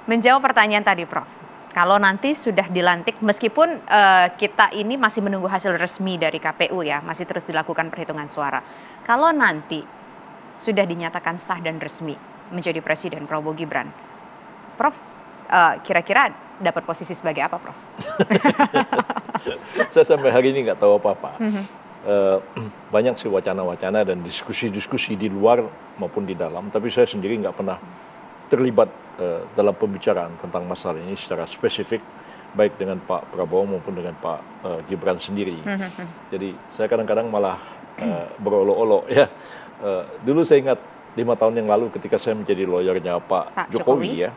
Menjawab pertanyaan tadi, Prof. Kalau nanti sudah dilantik, meskipun kita ini masih menunggu hasil resmi dari KPU ya, masih terus dilakukan perhitungan suara. Kalau nanti sudah dinyatakan sah dan resmi menjadi Presiden Prabowo Gibran, Prof, kira-kira dapat posisi sebagai apa, Prof? Saya sampai hari ini nggak tahu apa-apa. Banyak sih wacana-wacana dan diskusi-diskusi di luar maupun di dalam, tapi saya sendiri nggak pernah terlibat dalam pembicaraan tentang masalah ini secara spesifik, baik dengan Pak Prabowo maupun dengan Pak Gibran sendiri. Jadi saya kadang-kadang malah berolok-olok ya. Dulu saya ingat 5 tahun yang lalu ketika saya menjadi lawyernya Pak Jokowi ya,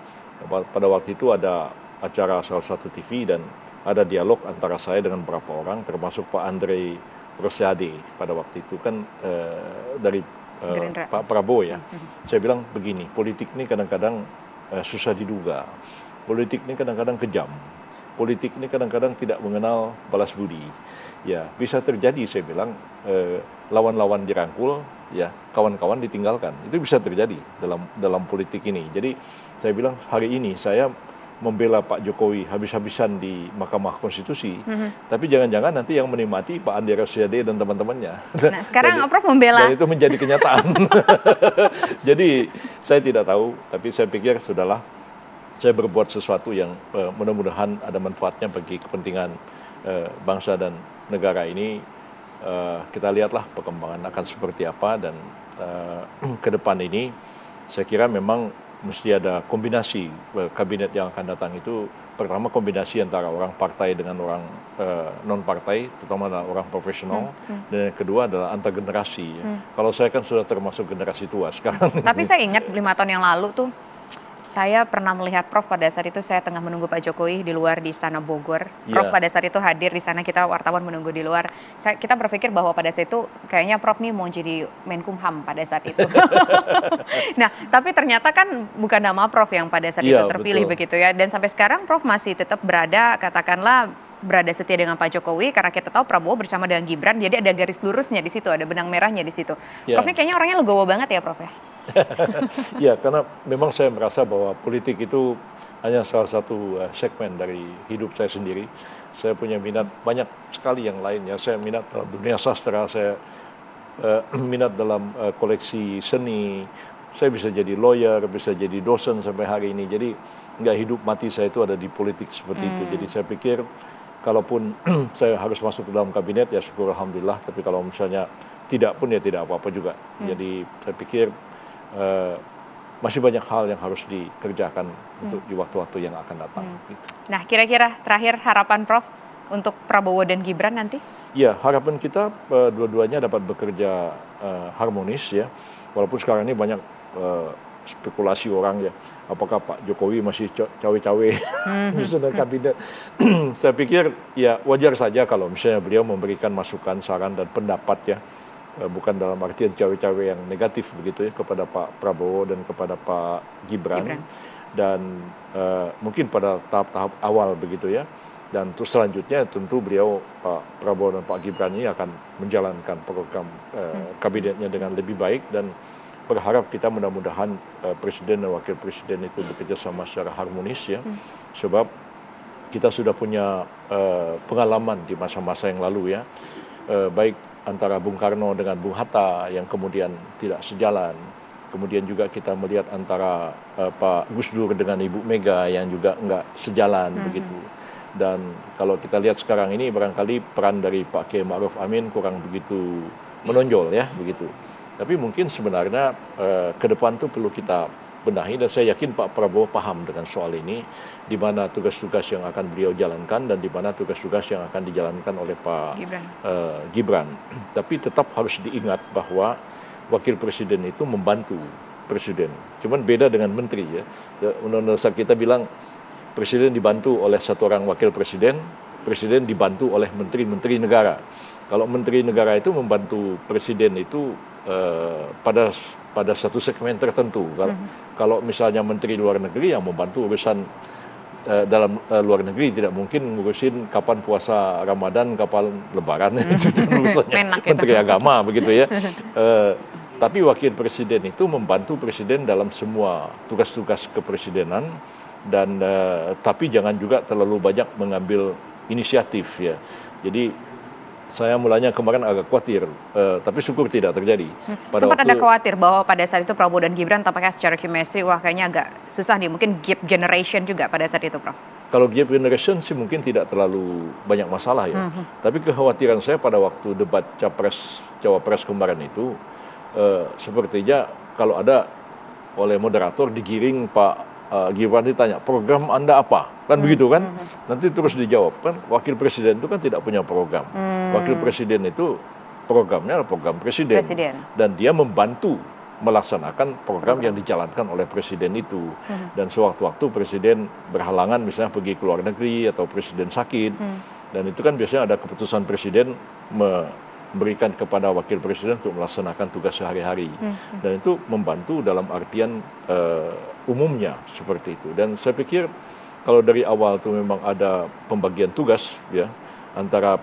pada waktu itu ada acara salah satu TV dan ada dialog antara saya dengan beberapa orang, termasuk Pak Andre Rosiade pada waktu itu kan dari Pak Prabowo ya. Saya bilang begini, politik ini kadang-kadang susah diduga, politik ini kadang-kadang kejam, politik ini kadang-kadang tidak mengenal balas budi. Ya bisa terjadi, saya bilang lawan-lawan dirangkul, ya kawan-kawan ditinggalkan. Itu bisa terjadi dalam politik ini. Jadi saya bilang hari ini saya membela Pak Jokowi habis-habisan di Mahkamah Konstitusi, tapi jangan-jangan nanti yang menikmati Pak Andre Rosiade dan teman-temannya. Nah sekarang Prof membela. Dan itu menjadi kenyataan. Jadi saya tidak tahu, tapi saya pikir sudahlah, saya berbuat sesuatu yang mudah-mudahan ada manfaatnya bagi kepentingan bangsa dan negara ini. Kita lihatlah perkembangan akan seperti apa, dan ke depan ini saya kira memang mesti ada kombinasi kabinet yang akan datang itu. Pertama kombinasi antara orang partai dengan orang non partai, terutama orang profesional, dan yang kedua adalah antar generasi. Kalau saya kan sudah termasuk generasi tua sekarang. Tapi saya ingat 5 tahun yang lalu tuh saya pernah melihat Prof pada saat itu saya tengah menunggu Pak Jokowi di luar di Istana Bogor. Prof pada saat itu hadir di sana, kita wartawan menunggu di luar. Kita berpikir bahwa pada saat itu kayaknya Prof nih mau jadi Menkumham pada saat itu. Nah, tapi ternyata kan bukan nama Prof yang pada saat itu terpilih, betul, begitu ya. Dan sampai sekarang Prof masih tetap berada, katakanlah berada setia dengan Pak Jokowi, karena kita tahu Prabowo bersama dengan Gibran, jadi ada garis lurusnya di situ, ada benang merahnya di situ. Prof ini kayaknya orangnya legowo banget ya, Prof ya. Ya, karena memang saya merasa bahwa politik itu hanya salah satu segmen dari hidup saya sendiri. Saya punya minat banyak sekali yang lain ya. Saya minat dalam dunia sastra, saya minat dalam koleksi seni. Saya bisa jadi lawyer, bisa jadi dosen sampai hari ini. Jadi nggak hidup mati saya itu ada di politik seperti itu. Jadi saya pikir kalaupun saya harus masuk ke dalam kabinet ya syukur alhamdulillah. Tapi kalau misalnya tidak pun ya tidak apa-apa juga. Jadi saya pikir masih banyak hal yang harus dikerjakan untuk di waktu-waktu yang akan datang. Gitu. Nah, kira-kira terakhir harapan Prof untuk Prabowo dan Gibran nanti? Ya, harapan kita dua-duanya dapat bekerja harmonis ya. Walaupun sekarang ini banyak spekulasi orang ya, apakah Pak Jokowi masih cawe-cawe misalnya kabinet. Saya pikir ya wajar saja kalau misalnya beliau memberikan masukan, saran dan pendapat ya. Bukan dalam artian cawe-cawe yang negatif begitu ya kepada Pak Prabowo dan kepada Pak Gibran. Dan mungkin pada tahap-tahap awal begitu ya, dan terus selanjutnya tentu beliau Pak Prabowo dan Pak Gibran ini akan menjalankan program kabinetnya dengan lebih baik, dan berharap kita mudah-mudahan Presiden dan Wakil Presiden itu bekerja sama secara harmonis ya, sebab kita sudah punya pengalaman di masa-masa yang lalu ya, baik antara Bung Karno dengan Bung Hatta yang kemudian tidak sejalan. Kemudian juga kita melihat antara Pak Gus Dur dengan Ibu Mega yang juga enggak sejalan begitu. Dan kalau kita lihat sekarang ini barangkali peran dari Pak Kiai Ma'ruf Amin kurang begitu menonjol ya begitu. Tapi mungkin sebenarnya ke depan tuh perlu kita benahi, dan saya yakin Pak Prabowo paham dengan soal ini, di mana tugas-tugas yang akan beliau jalankan dan di mana tugas-tugas yang akan dijalankan oleh Pak Gibran. Tapi tetap harus diingat bahwa Wakil Presiden itu membantu Presiden. Cuman beda dengan Menteri ya. Undang-undang kita bilang Presiden dibantu oleh satu orang Wakil Presiden, Presiden dibantu oleh Menteri-Menteri negara. Kalau Menteri negara itu membantu Presiden itu pada satu segmen tertentu. Kalau misalnya Menteri Luar Negeri yang membantu urusan dalam luar negeri, tidak mungkin ngurusin kapan puasa Ramadan, kapan Lebaran, itu urusannya Menteri Agama begitu ya. Tapi Wakil Presiden itu membantu Presiden dalam semua tugas-tugas kepresidenan, dan tapi jangan juga terlalu banyak mengambil inisiatif ya. Jadi saya mulanya kemarin agak khawatir, tapi syukur tidak terjadi. Sempat ada khawatir bahwa pada saat itu Prabowo dan Gibran tampaknya secara chemistry wah kayaknya agak susah nih, mungkin gap generation juga pada saat itu, Prof. Kalau gap generation sih mungkin tidak terlalu banyak masalah ya. Tapi kekhawatiran saya pada waktu debat Cawapres kemarin itu, sepertinya kalau ada oleh moderator digiring Pak Gibran ditanya, program Anda apa? Kan begitu kan? Nanti terus dijawab, kan wakil presiden itu kan tidak punya program. Wakil presiden itu programnya adalah program presiden. Dan dia membantu melaksanakan program yang dijalankan oleh presiden itu. Dan sewaktu-waktu presiden berhalangan misalnya pergi ke luar negeri atau presiden sakit. Dan itu kan biasanya ada keputusan presiden memberikan kepada wakil presiden untuk melaksanakan tugas sehari-hari. Dan itu membantu dalam artian umumnya seperti itu. Dan saya pikir kalau dari awal itu memang ada pembagian tugas ya antara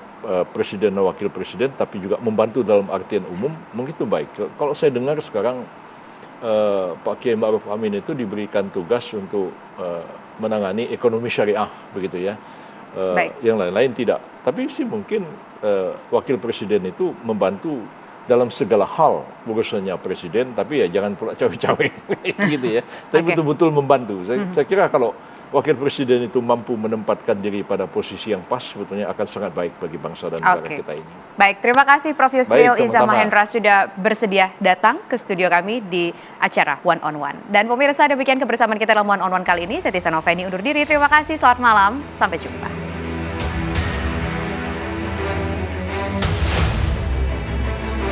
presiden dan wakil presiden, tapi juga membantu dalam artian umum, mungkin itu baik. Kalau saya dengar sekarang Pak Kiai Ma'ruf Amin itu diberikan tugas untuk menangani ekonomi syariah, begitu ya. Yang lain-lain tidak. Tapi sih mungkin wakil presiden itu membantu dalam segala hal urusannya presiden, tapi ya jangan pula cawe-cawe gitu ya. Tapi betul-betul membantu. Saya kira kalau wakil presiden itu mampu menempatkan diri pada posisi yang pas, sebetulnya akan sangat baik bagi bangsa dan negara kita ini. Baik, terima kasih Prof. Yusril Iza Mahendra sudah bersedia datang ke studio kami di acara One on One. Dan pemirsa, demikian kebersamaan kita dalam One on One kali ini. Saya Tisa Noveni undur diri. Terima kasih, selamat malam, sampai jumpa.